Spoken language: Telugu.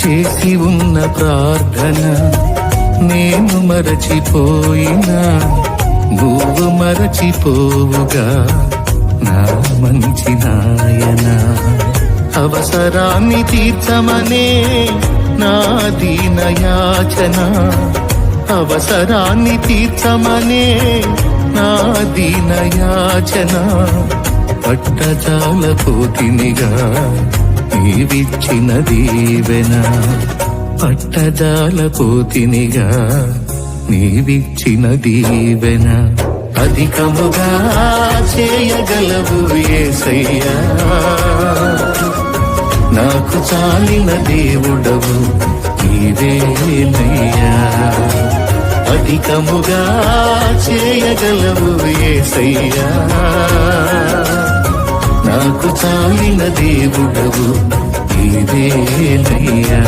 చేసి ఉన్న ప్రార్థన నేను మరచిపోయినా నువ్వు మరచిపోవుగా నా మంచి నాయనా. అవసరాన్ని తీర్చమనే నా దీనయాచన, అవసరాన్ని తీర్చమనే నా దీనయాచన. పట్టజాలపోతినిగా నీవిచ్చిన దీవెన, పట్టజాలపోతినిగా నీవిచ్చిన దీవెన. అధికముగా చేయగలవు యేసయ్యా, నాకు చాలిన దేవుడవు నీవేనయ్యా. అధికముగా చేయగలవు యేసయ్యా, నాకు చాలిన దేవుడవు నీవేనయ్యా.